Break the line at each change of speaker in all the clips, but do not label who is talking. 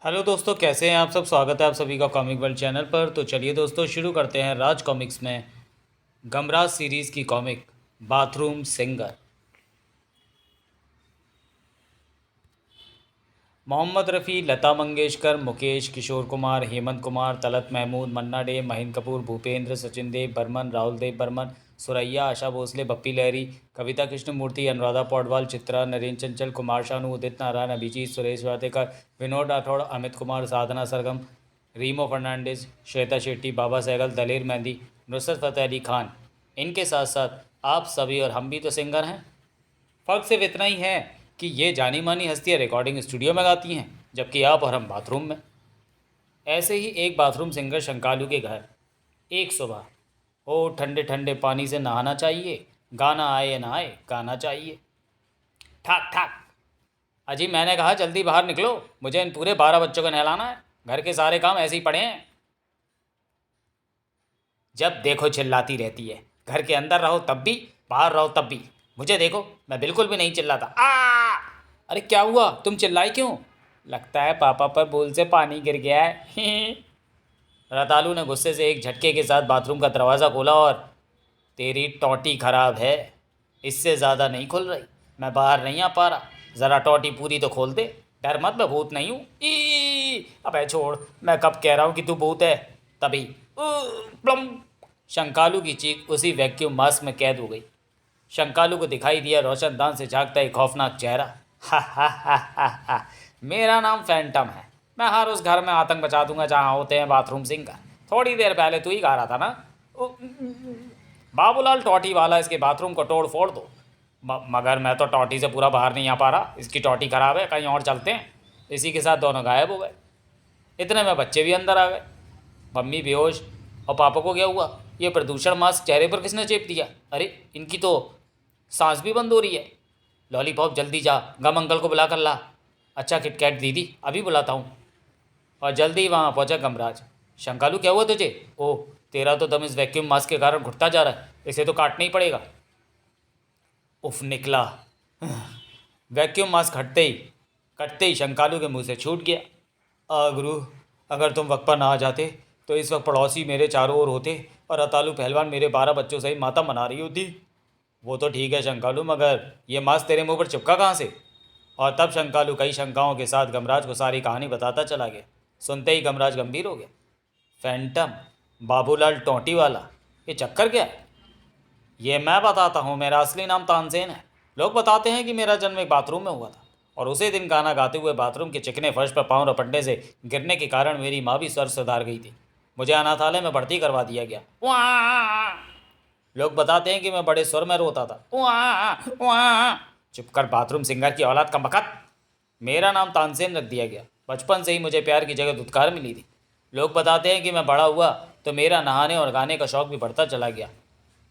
Hello दोस्तों, कैसे हैं आप सब। स्वागत है आप सभी का कॉमिक वर्ल्ड चैनल पर। तो चलिए दोस्तों, शुरू करते हैं राज कॉमिक्स में गमराज सीरीज़ की comic bathroom singer. Mohammed Rafi, Lata Mangeshkar, Mukesh, Kishore Kumar, Hemant Kumar, Talat Mahmood, Manna Dey, Mahendra Kapoor, Bhupinder, Sachin Dev Burman, Rahul Dev Burman, Suraiya, Asha Bhosle, Bappi Lahiri, Kavita Krishnamurthy, Anuradha Paudwal, Chitra, Narendra Chanchal, Kumar Shanu, Udit Narayan, Abhijit, Suresh Watekar, Vinod Rathore, Amit Kumar, Sadhana Sargam, Rimo Fernandes, Shweta Shetty, बाबा सहगल, दलेर मेहंदी, नुसरत फ़तेह अली खान। इनके साथ साथ आप सभी और हम भी तो सिंगर हैं। फ़र्क सिर्फ इतना ही है कि ये जानी मानी हस्तियाँ रिकॉर्डिंग स्टूडियो में गाती हैं, जबकि आप और हम बाथरूम में। ऐसे ही एक बाथरूम सिंगर शंकालू के घर एक सुबह हो ठंडे ठंडे पानी से नहाना चाहिए, गाना आए ना आए गाना चाहिए। ठाक ठाक। अजी मैंने कहा जल्दी बाहर निकलो, मुझे इन पूरे 12 बच्चों को नहलाना है। घर के सारे काम ऐसे ही पड़े हैं, जब देखो चिल्लाती रहती है। घर के अंदर रहो तब भी, बाहर रहो तब भी। मुझे देखो, मैं बिल्कुल भी नहीं चिल्लाता। अरे क्या हुआ, तुम चिल्लाई क्यों? लगता है पापा पर बोल से पानी गिर गया है। रतालू ने गुस्से से एक झटके के साथ बाथरूम का दरवाज़ा खोला और तेरी टोटी खराब है, इससे ज़्यादा नहीं खुल रही। मैं बाहर नहीं आ पा रहा, ज़रा टोटी पूरी तो खोल दे। डर मत, मैं भूत नहीं हूँ। ई अबे छोड़, मैं कब कह रहा हूँ कि तू भूत है। तभी प्लम, शंकालू की चीख उसी वैक्यूम मास्क में कैद हो गई। शंकालू को दिखाई दिया रोशनदान से झांकता एक खौफनाक चेहरा। हा हा हा हा हा, मेरा नाम फैंटम है। मैं हर उस घर में आतंक मचा दूंगा जहाँ होते हैं बाथरूम सिंगर। थोड़ी देर पहले तू ही गा रहा था ना, बाबूलाल टॉटी वाला, इसके बाथरूम को तोड़ फोड़ दो। मगर मैं तो टॉटी से पूरा बाहर नहीं आ पा रहा, इसकी टॉटी खराब है, कहीं और चलते हैं। इसी के साथ दोनों गायब हो गए। इतने में बच्चे भी अंदर आ गए। मम्मी बेहोश और पापा को क्या हुआ? ये प्रदूषण मास्क चेहरे पर किसने चेप दिया? अरे इनकी तो सांस भी बंद हो रही है। लॉलीपॉप जल्दी जा, गम अंकल को बुला कर ला। अच्छा किटकैट दीदी, अभी बुलाता हूँ। और जल्दी ही वहाँ पहुँचा गमराज। शंकालू क्या हुआ तुझे? ओह, तेरा तो दम इस वैक्यूम मास्क के कारण घुटता जा रहा है, इसे तो काटना ही पड़ेगा। उफ निकला। वैक्यूम मास्क कटते ही शंकालू के मुंह से छूट गया। गुरु, अगर तुम वक्त पर ना आ जाते तो इस वक्त पड़ोसी मेरे चारों ओर होते और रतालू पहलवान मेरे 12 बच्चों सहित माता मना रही होती। वो तो ठीक है शंकालू, मगर ये मास्क तेरे मुंह पर चिपका कहाँ से? और तब शंकालू कई शंकाओं के साथ गमराज को सारी कहानी बताता चला गया। सुनते ही गमराज गंभीर हो गया। फैंटम, बाबूलाल टोंटी वाला, ये चक्कर क्या है? ये मैं बताता हूँ, मेरा असली नाम तानसेन है। लोग बताते हैं कि मेरा जन्म एक बाथरूम में हुआ था, और उसी दिन गाना गाते हुए बाथरूम के चिकने फर्श पर पाँव रपटने से गिरने के कारण मेरी माँ भी स्वर सुधार गई थी। मुझे अनाथालय में भर्ती करवा दिया गया। वाह! लोग बताते हैं कि मैं बड़े स्वर में रोता था। वाह वाह! चुप कर बाथरूम सिंगर की औलाद का बकत। मेरा नाम तानसेन रख दिया गया। बचपन से ही मुझे प्यार की जगह दुत्कार मिली थी। लोग बताते हैं कि मैं बड़ा हुआ तो मेरा नहाने और गाने का शौक़ भी बढ़ता चला गया।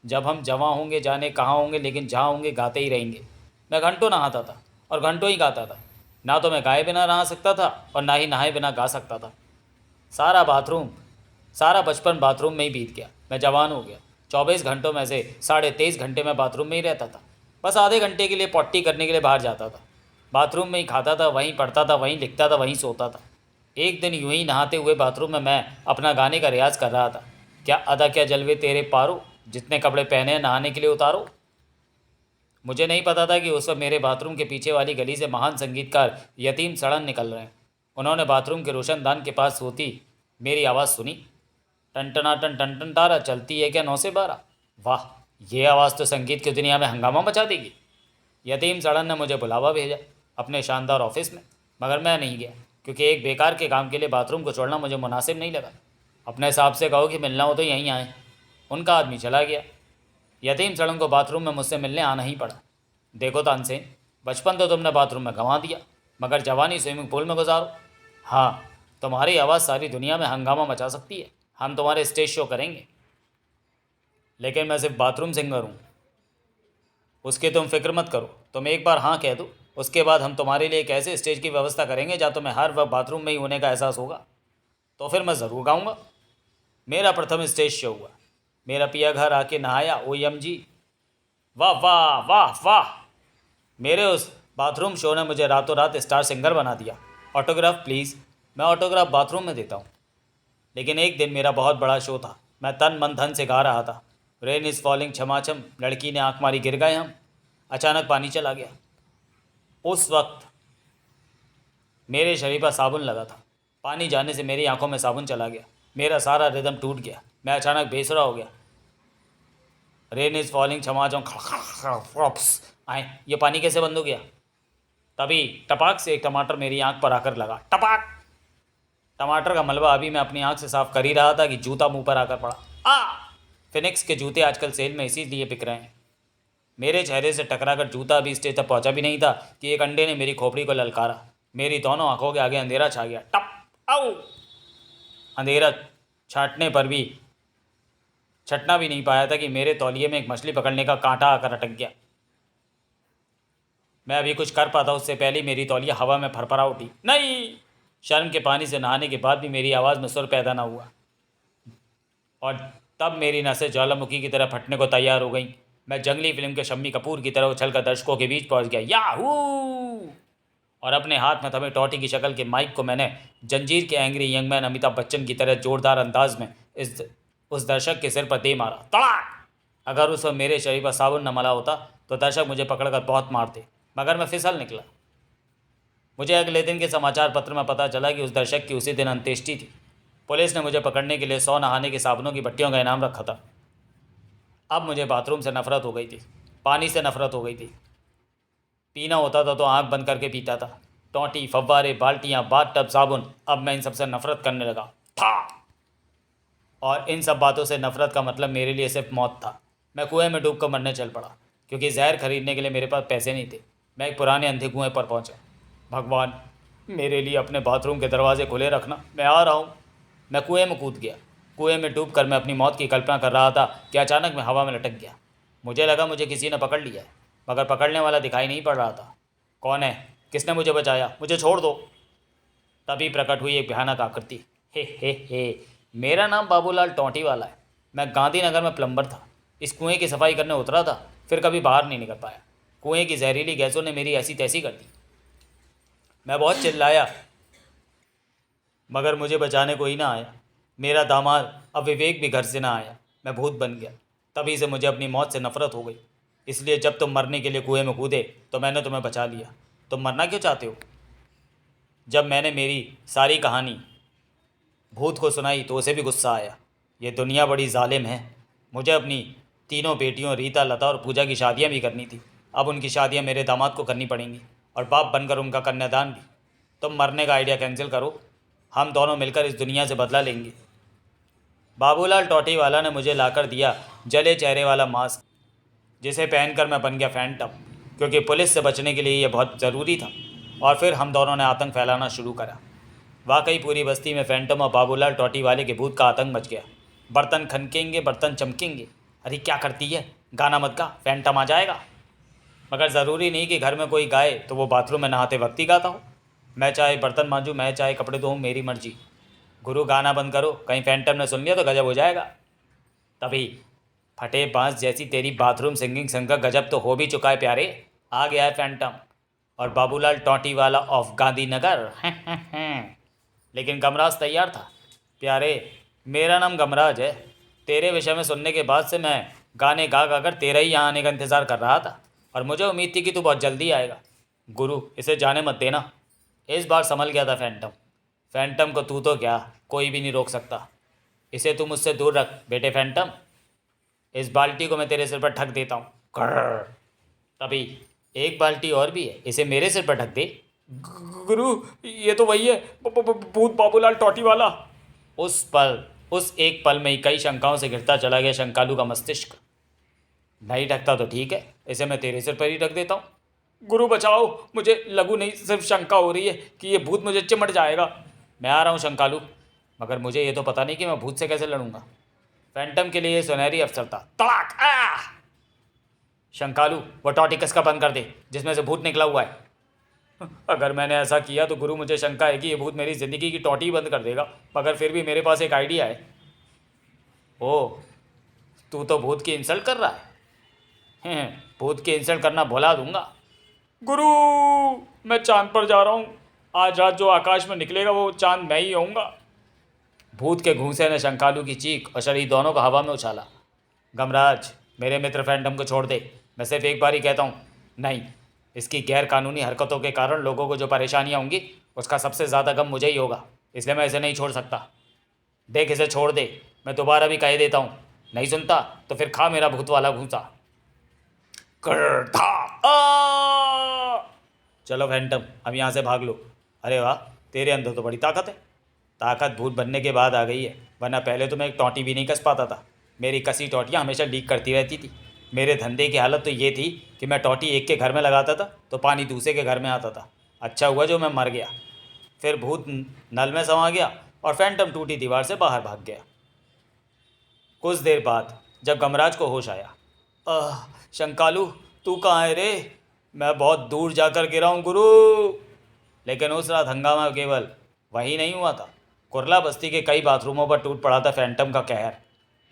जब हम जवां होंगे जाने कहाँ होंगे, लेकिन जहाँ होंगे गाते ही रहेंगे। मैं घंटों नहाता था और घंटों ही गाता था। ना तो मैं गाए बिना नहा सकता था और ना ही नहाए बिना गा सकता था। सारा बाथरूम सारा बचपन बाथरूम में ही बीत गया। मैं जवान हो गया। 24 घंटों में से 23.5 घंटे मैं बाथरूम में ही रहता था। बस आधे घंटे के लिए पॉटी करने के लिए बाहर जाता था। बाथरूम में ही खाता था, वहीं पढ़ता था, वहीं लिखता था, वहीं सोता था। एक दिन यूं ही नहाते हुए बाथरूम में मैं अपना गाने का रियाज़ कर रहा था। क्या अदा क्या जलवे तेरे पारो, जितने कपड़े पहने हैं नहाने के लिए उतारो। मुझे नहीं पता था कि उस वक्त मेरे बाथरूम के पीछे वाली गली से महान संगीतकार यतीम सड़न निकल रहे हैं। उन्होंने बाथरूम के रोशनदान के पास होती मेरी आवाज़ सुनी। टन टन तारा, चलती है क्या 9 से 12। वाह, ये आवाज़ तो संगीत की दुनिया में हंगामा मचा देगी। यतीम सड़न ने मुझे बुलावा भेजा अपने शानदार ऑफिस में, मगर मैं नहीं गया, क्योंकि एक बेकार के काम के लिए बाथरूम को छोड़ना मुझे मुनासिब नहीं लगा। अपने हिसाब से कहो कि मिलना हो तो यहीं आए। उनका आदमी चला गया। यतीम सड़न को बाथरूम में मुझसे मिलने आना ही पड़ा। देखो तानसेन, बचपन तो तुमने बाथरूम में गंवा दिया, मगर जवानी स्विमिंग पूल में गुजारो। हाँ, तुम्हारी आवाज़ सारी दुनिया में हंगामा मचा सकती है। हम तुम्हारे स्टेज शो करेंगे, लेकिन मैं सिर्फ बाथरूम सिंगर हूँ। उसकी तुम फिक्र मत करो। तुम एक बार हाँ कह दो, उसके बाद हम तुम्हारे लिए एक ऐसे स्टेज की व्यवस्था करेंगे जहाँ तुम्हें हर वक्त बाथरूम में ही होने का एहसास होगा। तो फिर मैं ज़रूर गाऊँगा। मेरा प्रथम स्टेज शो हुआ। मेरा पिया घर आके नहाया, ओ एम जी। वाह वाह वाह वाह! मेरे उस बाथरूम शो ने मुझे रातों रात स्टार सिंगर बना दिया। Autograph please. मैं ऑटोग्राफ बाथरूम में देता हूँ। लेकिन एक दिन मेरा बहुत बड़ा शो था। मैं तन मन धन से गा रहा था। रेन इज़ फॉलिंग छमाछम, लड़की ने आंख मारी, गिर गए हम। अचानक पानी चला गया। उस वक्त मेरे शरीर पर साबुन लगा था। पानी जाने से मेरी आंखों में साबुन चला गया। मेरा सारा रिदम टूट गया। मैं अचानक बेसुरा हो गया। रेन इज़ फॉलिंग छमाछम, आए, ये पानी कैसे बंद हो गया? तभी टपाक से एक टमाटर मेरी आंख पर आकर लगा। टपाक! टमाटर का मलबा अभी मैं अपनी आंख से साफ कर ही रहा था कि जूता मुंह पर आकर पड़ा। फिनिक्स के जूते आजकल सेल में इसीलिए बिक रहे हैं। मेरे चेहरे से टकराकर जूता अभी स्टेज तक पहुंचा भी नहीं था कि एक अंडे ने मेरी खोपड़ी को ललकारा। मेरी दोनों आंखों के आगे अंधेरा छा गया। टप! आओ! अंधेरा छाटने पर भी छटना भी नहीं पाया था कि मेरे तौलिए में एक मछली पकड़ने का कांटा आकर अटक गया। मैं अभी कुछ कर पाता उससे पहले मेरी तौलिया हवा में फरफरा उठी। नहीं! शर्म के पानी से नहाने के बाद भी मेरी आवाज़ में सुर पैदा न हुआ और तब मेरी नसें ज्वालामुखी की तरह फटने को तैयार हो गईं। मैं जंगली फिल्म के शम्मी कपूर की तरह उछलकर दर्शकों के बीच पहुंच गया। याहू! और अपने हाथ में थमे टॉटी की शक्ल के माइक को मैंने जंजीर के angry young man Amitabh Bachchan की तरह जोरदार अंदाज में उस दर्शक के सिर पर दे मारा। तड़ाक! अगर उस वक्त मेरे शरीर पर साबुन न मला होता तो दर्शक मुझे पकड़कर बहुत मारते, मगर मैं फिसल निकला। मुझे अगले दिन के समाचार पत्र में पता चला कि उस दर्शक की उसी दिन अंत्येष्टि थी। पुलिस ने मुझे पकड़ने के लिए 100 नहाने के साबुनों की भट्टियों का इनाम रखा था। अब मुझे बाथरूम से नफरत हो गई थी, पानी से नफरत हो गई थी। पीना होता था तो आंख बंद करके पीता था। टोंटी, फव्वारे, बाल्टियाँ, बाथ टब, साबुन, अब मैं इन सबसे नफरत करने लगा था। और इन सब बातों से नफरत का मतलब मेरे लिए सिर्फ मौत था। मैं कुएं में डूब कर मरने चल पड़ा, क्योंकि जहर खरीदने के लिए मेरे पास पैसे नहीं थे। मैं एक पुराने अंधे कुएं पर पहुंचा। भगवान, मेरे लिए अपने बाथरूम के दरवाजे खुले रखना, मैं आ रहा हूँ। मैं कुएं में कूद गया। कुएं में डूब कर मैं अपनी मौत की कल्पना कर रहा था कि अचानक मैं हवा में लटक गया। मुझे लगा मुझे किसी ने पकड़ लिया है, मगर पकड़ने वाला दिखाई नहीं पड़ रहा था। कौन है? किसने मुझे बचाया? मुझे छोड़ दो। तभी प्रकट हुई एक भयानक आकृति। हे, मेरा नाम बाबूलाल टोंटी वाला है। मैं गांधीनगर में प्लम्बर था। इस कुएं की सफाई करने उतरा था, फिर कभी बाहर नहीं निकल पाया। कुएं की जहरीली गैसों ने मेरी ऐसी तैसी कर दी। मैं बहुत चिल्लाया, मगर मुझे बचाने कोई ना आया। मेरा दामाद अविवेक भी घर से ना आया। मैं भूत बन गया। तभी से मुझे अपनी मौत से नफरत हो गई। इसलिए जब तुम मरने के लिए कुएं में कूदे तो मैंने तुम्हें बचा लिया। तुम मरना क्यों चाहते हो? जब मैंने मेरी सारी कहानी भूत को सुनाई तो उसे भी गुस्सा आया। ये दुनिया बड़ी जालिम है। मुझे अपनी तीनों बेटियों रीता, लता और पूजा की शादियां भी करनी थी। अब उनकी शादियां मेरे दामाद को करनी पड़ेंगी, और बाप बनकर उनका कन्यादान भी। तुम मरने का आइडिया कैंसिल करो, हम दोनों मिलकर इस दुनिया से बदला लेंगे। बाबूलाल टोटीवाला ने मुझे लाकर दिया जले चेहरे वाला मास्क, जिसे पहनकर मैं बन गया फैंटम, क्योंकि पुलिस से बचने के लिए यह बहुत ज़रूरी था। और फिर हम दोनों ने आतंक फैलाना शुरू करा। वाकई पूरी बस्ती में फैंटम और बाबूलाल टोटी वाले के भूत का आतंक मच गया। बर्तन खनकेंगे, बर्तन चमकेंगे। अरे क्या करती है, गाना मत गा, फैंटम आ जाएगा। मगर ज़रूरी नहीं कि घर में कोई गाए तो वो बाथरूम में नहाते वक्त ही गाता हो। मैं चाहे बर्तन मांजूँ, मैं चाहे कपड़े धोऊँ, मेरी मर्जी। गुरु गाना बंद करो, कहीं फैंटम ने सुन लिया तो गजब हो जाएगा। तभी फटे बांस जैसी तेरी बाथरूम सिंगिंग संग का गजब तो हो भी चुका है प्यारे। आ गया है फैंटम और बाबूलाल टोटी वाला ऑफ गांधीनगर। लेकिन गमराज तैयार था। प्यारे, मेरा नाम गमराज है। तेरे विषय में सुनने के बाद से मैं गाने गा गा कर तेरा ही यहाँ आने का इंतज़ार कर रहा था, और मुझे उम्मीद थी कि तू बहुत जल्दी आएगा। गुरु, इसे जाने मत देना। इस बार संभल गया था फैंटम। फैंटम को तू तो क्या, कोई भी नहीं रोक सकता। इसे तू मुझसे दूर रख बेटे फैंटम। इस बाल्टी को मैं तेरे सिर पर ढक देता हूँ। कर्र। तभी एक बाल्टी और भी है, इसे मेरे सिर पर ढक दे। गुरु, ये तो वही है, भूत बाबूलाल टोटी वाला। उस एक पल में ही कई शंकाओं से घिरता चला गया शंकालू का मस्तिष्क। नहीं ढकता तो ठीक है, इसे मैं तेरे सिर पर ही ढक देता हूँ। गुरु बचाओ, मुझे लघु नहीं सिर्फ शंका हो रही है कि ये भूत मुझे चिमट जाएगा। मैं आ रहा हूँ शंकालू, मगर मुझे ये तो पता नहीं कि मैं भूत से कैसे लड़ूंगा। फैंटम के लिए ये सुनहरी अवसर था। तड़ाक! शंकालू, वो टॉटी कसका बंद कर दे जिसमें से भूत निकला हुआ है। अगर मैंने ऐसा किया तो गुरु, मुझे शंका है कि ये भूत मेरी ज़िंदगी की टॉटी बंद कर देगा। मगर फिर भी मेरे पास एक आइडिया है। ओह, तू तो भूत की इंसल्ट कर रहा है। भूत की इंसल्ट करना भुला दूंगा। गुरु, मैं चांद पर जा रहा हूँ। आज रात जो आकाश में निकलेगा वो चांद मैं ही होऊंगा। भूत के घूंसे ने शंकालू की चीख और शरीर दोनों को हवा में उछाला। गमराज, मेरे मित्र फैंटम को छोड़ दे। मैं सिर्फ एक बार ही कहता हूँ, नहीं। इसकी गैर कानूनी हरकतों के कारण लोगों को जो परेशानियाँ होंगी उसका सबसे ज़्यादा गम मुझे ही होगा, इसलिए मैं इसे नहीं छोड़ सकता। देख, इसे छोड़ दे। मैं दोबारा भी कह देता हूँ, नहीं सुनता तो फिर खा मेरा भूत वाला घूंसा। कर था। चलो फैंटम, अब यहाँ से भाग लो। अरे वाह, तेरे अंदर तो बड़ी ताकत है। ताकत भूत बनने के बाद आ गई है, वरना पहले तो मैं एक टोंटी भी नहीं कस पाता था। मेरी कसी टोंटियाँ हमेशा लीक करती रहती थी। मेरे धंधे की हालत तो ये थी कि मैं टोंटी एक के घर में लगाता था तो पानी दूसरे के घर में आता था। अच्छा हुआ जो मैं मर गया। फिर भूत नल में समा गया और फैंटम टूटी दीवार से बाहर भाग गया। कुछ देर बाद जब गमराज को होश आया, शंकालू, तू कहाँ है रे? मैं बहुत दूर जाकर गिरा हूँ गुरु। लेकिन उस रात हंगामा केवल वही नहीं हुआ था। कुरला बस्ती के कई बाथरूमों पर टूट पड़ा था फैंटम का कहर।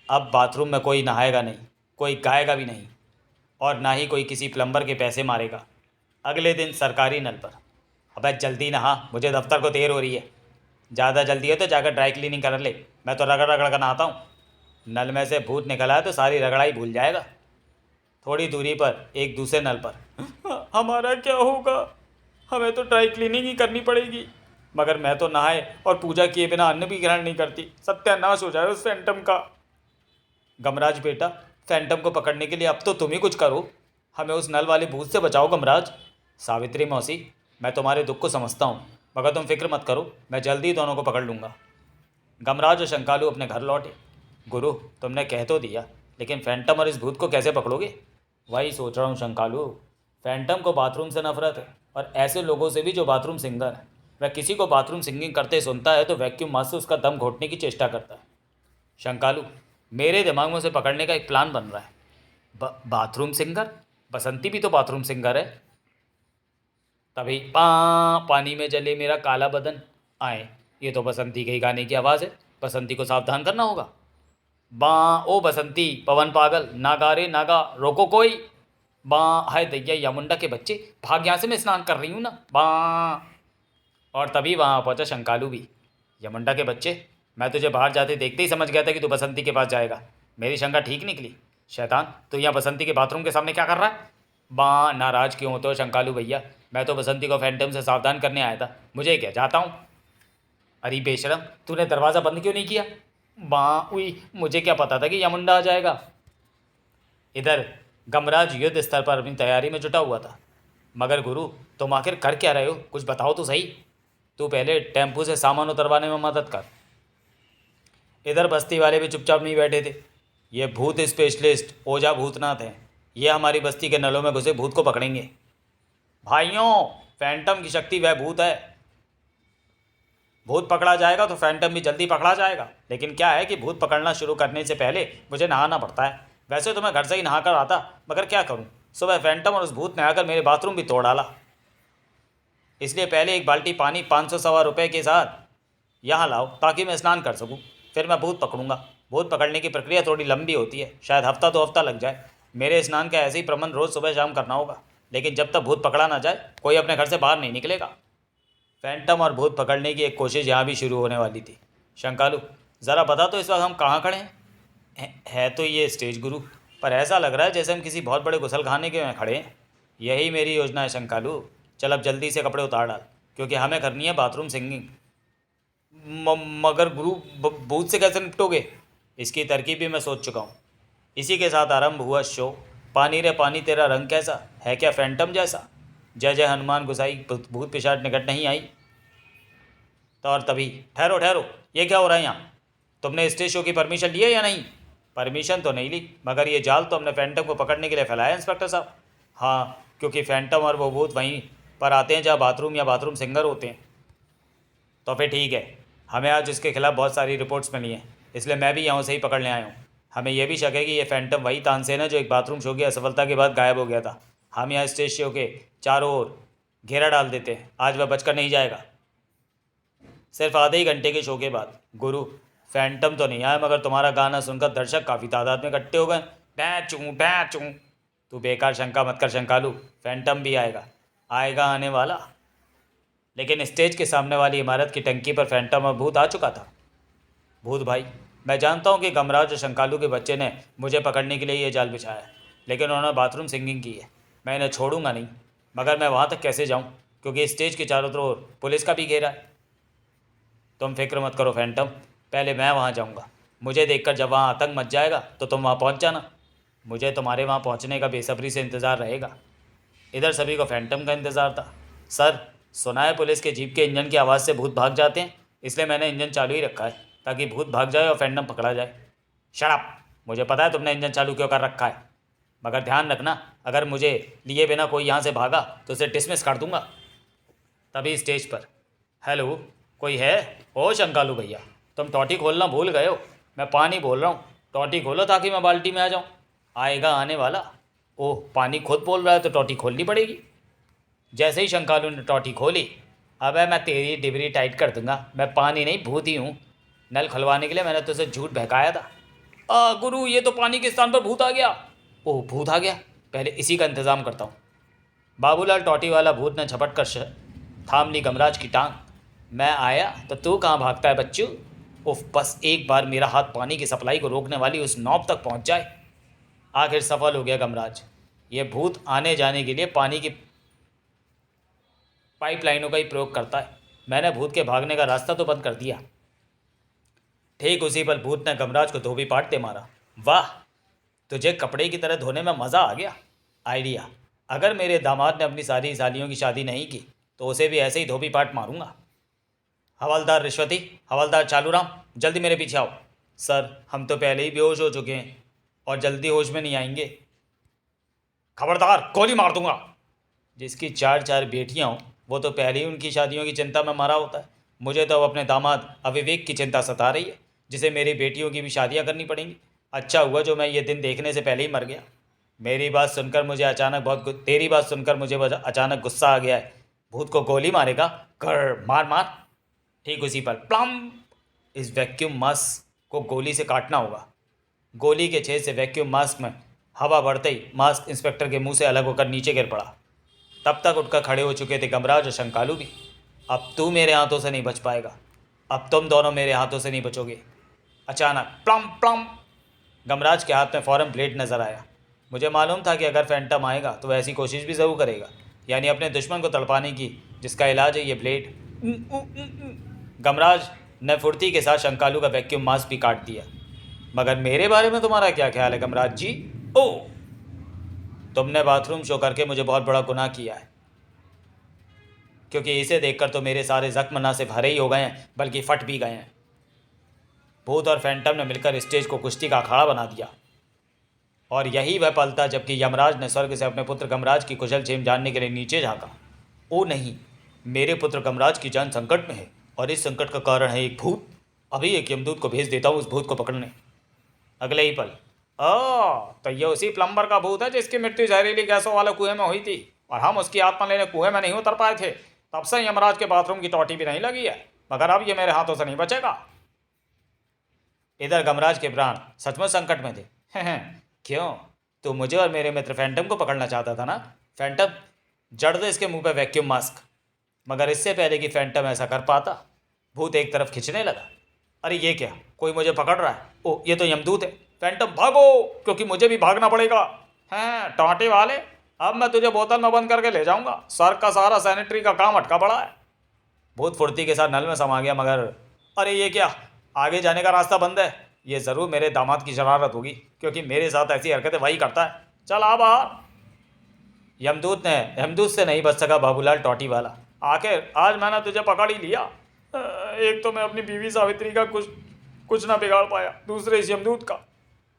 अब बाथरूम में कोई नहाएगा नहीं, कोई गाएगा भी नहीं, और ना ही कोई किसी प्लम्बर के पैसे मारेगा। अगले दिन सरकारी नल पर, अबे जल्दी नहा, मुझे दफ्तर को देर हो रही है। ज़्यादा जल्दी है तो जाकर ड्राई क्लीनिंग कर ले, मैं तो रगड़ रगड़ कर नहाता हूँ। नल में से भूत निकल आया तो सारी रगड़ाई भूल जाएगा। थोड़ी दूरी पर एक दूसरे नल पर, हमारा क्या होगा? हमें तो ड्राई क्लीनिंग ही करनी पड़ेगी। मगर मैं तो नहाए और पूजा किए बिना अन्न भी ग्रहण नहीं करती। सत्यानाश हो जाए उस फैंटम का। गमराज बेटा, फैंटम को पकड़ने के लिए अब तो तुम ही कुछ करो। हमें उस नल वाले भूत से बचाओ गमराज। सावित्री मौसी, मैं तुम्हारे दुख को समझता हूँ, मगर तुम फिक्र मत करो, मैं जल्दी ही दोनों को पकड़ लूँगा। गमराज और शंकालू अपने घर लौटे। गुरु, तुमने कह तो दिया, लेकिन फैंटम और इस भूत को कैसे पकड़ोगे? वही सोच रहा हूँ शंकालू। फैंटम को बाथरूम से नफरत है, और ऐसे लोगों से भी जो बाथरूम सिंगर है। वह किसी को बाथरूम सिंगिंग करते सुनता है तो वैक्यूम मास्क से उसका दम घोटने की चेष्टा करता है। शंकालू, मेरे दिमाग में उसे पकड़ने का एक प्लान बन रहा है। Bathroom singer? बसंती भी तो बाथरूम सिंगर है। तभी पानी में जले मेरा काला बदन आए, ये तो बसंती के ही गाने की आवाज़ है। बसंती को सावधान करना होगा। ओ बसंती, पवन पागल, नागा रे नागा, रोको कोई। हाय दैया यमुंडा के बच्चे, भाग यहाँ से, मैं स्नान कर रही हूँ ना। और तभी वहाँ पहुँचा शंकालू भी। यमुंडा के बच्चे, मैं तुझे बाहर जाते देखते ही समझ गया था कि तू बसंती के पास जाएगा। मेरी शंका ठीक निकली। शैतान, तू यहाँ बसंती के बाथरूम के सामने क्या कर रहा है? नाराज़ क्यों होते हो शंकालू भैया? मैं तो बसंती को फैंटम से सावधान करने आया था, मुझे क्या, जाता हूँ। अरे बेशरम, तूने दरवाज़ा बंद क्यों नहीं किया? उई, मुझे क्या पता था कि यमुंडा आ जाएगा। इधर गमराज युद्ध स्तर पर अपनी तैयारी में जुटा हुआ था। मगर गुरु, तुम आखिर कर क्या रहे हो? कुछ बताओ तो सही। तू पहले टेम्पू से सामान उतरवाने में मदद कर। इधर बस्ती वाले भी चुपचाप नहीं बैठे थे। ये भूत स्पेशलिस्ट ओझा भूतनाथ हैं। ये हमारी बस्ती के नलों में घुसे भूत को पकड़ेंगे। भाइयों, फैंटम की शक्ति वह भूत है। भूत पकड़ा जाएगा तो फैंटम भी जल्दी पकड़ा जाएगा। लेकिन क्या है कि भूत पकड़ना शुरू करने से पहले मुझे नहाना पड़ता है। वैसे तो मैं घर से ही नहा कर आता, मगर क्या करूं, सुबह फैंटम और उस भूत ने आकर मेरे बाथरूम भी तोड़ डाला। इसलिए पहले एक बाल्टी पानी 500 सवा रुपये के साथ यहाँ लाओ, ताकि मैं स्नान कर सकूं। फिर मैं भूत पकड़ूंगा। भूत पकड़ने की प्रक्रिया थोड़ी लंबी होती है, शायद हफ्ता 2 हफ्ता लग जाए। मेरे स्नान का ऐसे ही प्रबंध रोज़ सुबह शाम करना होगा। लेकिन जब तक भूत पकड़ा ना जाए, कोई अपने घर से बाहर नहीं निकलेगा। फैंटम और भूत पकड़ने की एक कोशिश यहाँ भी शुरू होने वाली थी। शंकालू, ज़रा बता तो इस वक्त हम कहाँ खड़े हैं? है तो ये स्टेज गुरु, पर ऐसा लग रहा है जैसे हम किसी बहुत बड़े गुसलखाने के में खड़े हैं। यही मेरी योजना है शंकालू। चल अब जल्दी से कपड़े उतार डाल, क्योंकि हमें करनी है बाथरूम सिंगिंग। मगर गुरु, भूत से कैसे निपटोगे? इसकी तरकीब भी मैं सोच चुका हूँ। इसी के साथ आरंभ हुआ शो। पानी रे पानी, तेरा रंग कैसा है, क्या फैंटम जैसा? जय जय हनुमान गुसाई, भूत पिशाच निकट नहीं आई। तो और तभी, ठहरो ठहरो, ये क्या हो रहा है यहाँ? तुमने स्टेज शो की परमिशन ली है या नहीं? परमिशन तो नहीं ली, मगर ये जाल तो हमने फैंटम को पकड़ने के लिए फैलाया इंस्पेक्टर साहब। हाँ, क्योंकि फैंटम और वो भूत वहीं पर आते हैं जहाँ बाथरूम या बाथरूम सिंगर होते हैं। तो फिर ठीक है, हमें आज इसके खिलाफ बहुत सारी रिपोर्ट्स मिली हैं, इसलिए मैं भी यहाँ से ही पकड़ने आया हूँ। हमें यह भी शक है कि ये फैंटम वही तानसेन है जो एक बाथरूम शो की असफलता के बाद गायब हो गया था। हम यहाँ स्टेज शो के चारों ओर घेरा डाल देते हैं, आज वह बचकर नहीं जाएगा। सिर्फ आधे ही घंटे के शो के बाद। गुरु, फैंटम तो नहीं आया, मगर तुम्हारा गाना सुनकर दर्शक काफ़ी तादाद में इकट्ठे हो गए। बैचूँ। तू बेकार शंका मत कर शंकालू, फैंटम भी आएगा, आएगा आने वाला। लेकिन स्टेज के सामने वाली इमारत की टंकी पर फैंटम और भूत आ चुका था। भूत भाई, मैं जानता हूँ कि गमराज और शंकालू के बच्चे ने मुझे पकड़ने के लिए ये जाल बिछाया है, लेकिन उन्होंने बाथरूम सिंगिंग की है। मैं इन्हें छोड़ूंगा नहीं, मगर मैं वहाँ तक कैसे जाऊँ, क्योंकि स्टेज के चारों तरफ पुलिस का भी घेरा है। तुम फिक्र मत करो फैंटम, पहले मैं वहाँ जाऊँगा। मुझे देखकर जब वहाँ आतंक मच जाएगा तो तुम वहाँ पहुँच जाना। मुझे तुम्हारे वहाँ पहुँचने का बेसब्री से इंतज़ार रहेगा। इधर सभी को फैंटम का इंतज़ार था। सर, सुना है पुलिस के जीप के इंजन की आवाज़ से भूत भाग जाते हैं, इसलिए मैंने इंजन चालू ही रखा है ताकि भूत भाग जाए और फैंटम पकड़ा जाए। Shut up! मुझे पता है तुमने इंजन चालू क्यों कर रखा है, मगर ध्यान रखना, अगर मुझे लिए बिना कोई यहाँ से भागा तो उसे डिसमिस कर दूंगा। तभी स्टेज पर, हेलो, कोई है? ओ शंकालू भैया, तुम टॉटी खोलना भूल गए हो। मैं पानी बोल रहा हूँ, टॉटी खोलो ताकि मैं बाल्टी में आ जाऊँ। आएगा आने वाला। ओह, पानी खुद बोल रहा है तो टॉटी खोलनी पड़ेगी। जैसे ही शंकालू ने टॉटी खोली, अबे मैं तेरी डिबरी टाइट कर दूंगा, मैं पानी नहीं भूत ही हूँ। नल खुलवाने के लिए मैंने तुझसे झूठ बहकाया था। गुरु, ये तो पानी के स्थान पर भूत आ गया। ओह, भूत आ गया, पहले इसी का इंतज़ाम करता हूँ। बाबूलाल टॉटी वाला भूत ने झपट कर थाम ली गमराज की टांग। मैं आया तो तू कहाँ भागता है बच्चू? उफ, बस एक बार मेरा हाथ पानी की सप्लाई को रोकने वाली उस नॉब तक पहुँच जाए। आखिर सफल हो गया गमराज। ये भूत आने जाने के लिए पानी की पाइपलाइनों का ही प्रयोग करता है। मैंने भूत के भागने का रास्ता तो बंद कर दिया। ठीक उसी पल भूत ने गमराज को धोबी पाटते मारा। वाह, तुझे कपड़े की तरह धोने में मज़ा आ गया। आइडिया, अगर मेरे दामाद ने अपनी सारी सालियों की शादी नहीं की तो उसे भी ऐसे ही धोबी पाट मारूंगा। हवलदार रिश्वती, हवलदार चालूराम, जल्दी मेरे पीछे आओ। सर, हम तो पहले ही बेहोश हो चुके हैं और जल्दी होश में नहीं आएंगे। खबरदार, गोली मार दूंगा। जिसकी चार चार बेटियां हों वो तो पहले ही उनकी शादियों की चिंता में मरा होता है। मुझे तो अब अपने दामाद अविवेक की चिंता सता रही है, जिसे मेरी बेटियों की भी शादियां करनी पड़ेंगी। अच्छा हुआ जो मैं ये दिन देखने से पहले ही मर गया। मेरी बात सुनकर मुझे अचानक तेरी बात सुनकर मुझे अचानक गुस्सा आ गया है। भूत को गोली मारेगा? कर, मार मार। ठीक उसी पर प्लम, इस वैक्यूम मास्क को गोली से काटना होगा। गोली के छेद से वैक्यूम मास्क में हवा बढ़ते ही मास्क इंस्पेक्टर के मुंह से अलग होकर नीचे गिर पड़ा। तब तक उठकर खड़े हो चुके थे गमराज और शंकालू भी। अब तू मेरे हाथों से नहीं बच पाएगा, अब तुम दोनों मेरे हाथों से नहीं बचोगे। अचानक प्लम प्लम, गमराज के हाथ में फ़ौरन ब्लेड नज़र आया। मुझे मालूम था कि अगर फैंटम आएगा तो ऐसी कोशिश भी ज़रूर करेगा, यानी अपने दुश्मन को तड़पाने की, जिसका इलाज है ये ब्लेड। गमराज ने फुर्ती के साथ शंकालू का वैक्यूम मास्क भी काट दिया। मगर मेरे बारे में तुम्हारा क्या ख्याल है गमराज जी? ओह, तुमने बाथरूम शो करके मुझे बहुत बड़ा गुनाह किया है, क्योंकि इसे देखकर तो मेरे सारे जख्म ना सिर्फ हरे ही हो गए हैं बल्कि फट भी गए हैं। भूत और फैंटम ने मिलकर स्टेज को कुश्ती का अखाड़ा बना दिया। और यही वह पल था जबकि यमराज ने स्वर्ग से अपने पुत्र गमराज की कुशल क्षेम जानने के लिए नीचे झांका। ओ नहीं, मेरे पुत्र गमराज की जान संकट में है और इस संकट का कारण है एक भूत। अभी एक यमदूत को भेज देता हूँ उस भूत को पकड़ने। अगले ही पल, तो ये उसी प्लम्बर का भूत है जिसकी मृत्यु जहरीली गैसों वाले कुएं में हुई थी और हम उसकी आत्मा लेने कुएं में नहीं उतर पाए थे। तब से यमराज के बाथरूम की टोटी भी नहीं लगी है, मगर अब ये मेरे हाथों से नहीं बचेगा। इधर गमराज के प्राण सचमुच संकट में थे। क्यों? तू मुझे और मेरे मित्र फैंटम को पकड़ना चाहता था ना? फैंटम, जड़ दे इसके मुंह पे वैक्यूम मास्क। मगर इससे पहले कि फैंटम ऐसा कर पाता, भूत एक तरफ खिंचने लगा। अरे ये क्या, कोई मुझे पकड़ रहा है। ओ, ये तो यमदूत है। फैंटम भागो, क्योंकि मुझे भी भागना पड़ेगा। हैं टाँटे वाले, अब मैं तुझे बोतल में बंद करके ले जाऊंगा। सर का सारा सैनिटरी का काम अटका पड़ा है। भूत फुर्ती के साथ नल में समा गया, मगर अरे ये क्या, आगे जाने का रास्ता बंद है। ये ज़रूर मेरे दामाद की शरारत होगी, क्योंकि मेरे साथ ऐसी हरकतें वही करता है। चल आ बाहर। यमदूत से नहीं बच सका बाबूलाल टॉटी वाला। आखिर आज मैंने तुझे पकड़ ही लिया। एक तो मैं अपनी बीवी सावित्री का कुछ ना बिगाड़ पाया, दूसरे इस यमदूत का।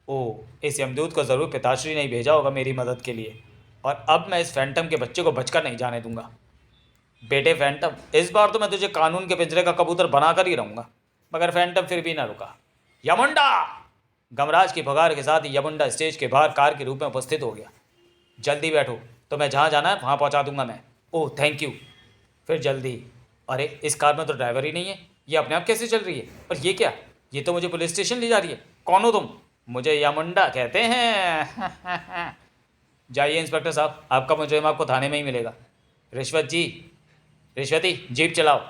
ओह, इस यमदूत को ज़रूर पिताश्री ने भेजा होगा मेरी मदद के लिए, और अब मैं इस फैंटम के बच्चे को बचकर नहीं जाने दूंगा। बेटे फैंटम, इस बार तो मैं तुझे कानून के पिंजरे का कबूतर बनाकर ही रहूँगा। मगर फैंटम फिर भी ना रुका। यमुंडा! गमराज की पुकार के साथ ही यमुंडा स्टेज के बाहर कार के रूप में उपस्थित हो गया। जल्दी बैठो, तुम्हें जहाँ जाना है वहाँ पहुँचा दूंगा मैं। Oh thank you. फिर जल्दी। अरे इस कार में तो ड्राइवर ही नहीं है, ये अपने आप कैसे चल रही है? और ये क्या, ये तो मुझे पुलिस स्टेशन ले जा रही है। कौन हो तुम? मुझे यमुंडा कहते हैं। जाइए इंस्पेक्टर साहब, आपका मुजरिम आपको थाने में ही मिलेगा। रिश्वत जी, रिश्वती जीप चलाओ।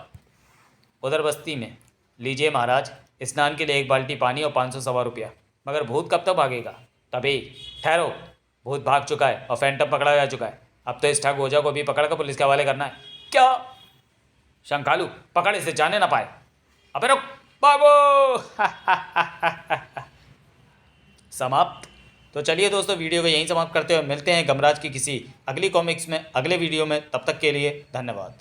उधर बस्ती में, लीजिए महाराज, स्नान के लिए 1 बाल्टी पानी और 500 सवा रुपया। मगर भूत कब तक भागेगा? तभी। ठहरो, भूत भाग चुका है और फैंटम पकड़ा जा चुका है। अब तो इस ठग ओझा को भी पकड़ कर पुलिस के हवाले करना है। क्या? शंखालू, पकड़ इसे, जाने ना पाए। अबे रुक, भागो। समाप्त। तो चलिए दोस्तों, वीडियो को यहीं समाप्त करते हुए मिलते हैं गमराज की किसी अगली कॉमिक्स में, अगले वीडियो में। तब तक के लिए धन्यवाद।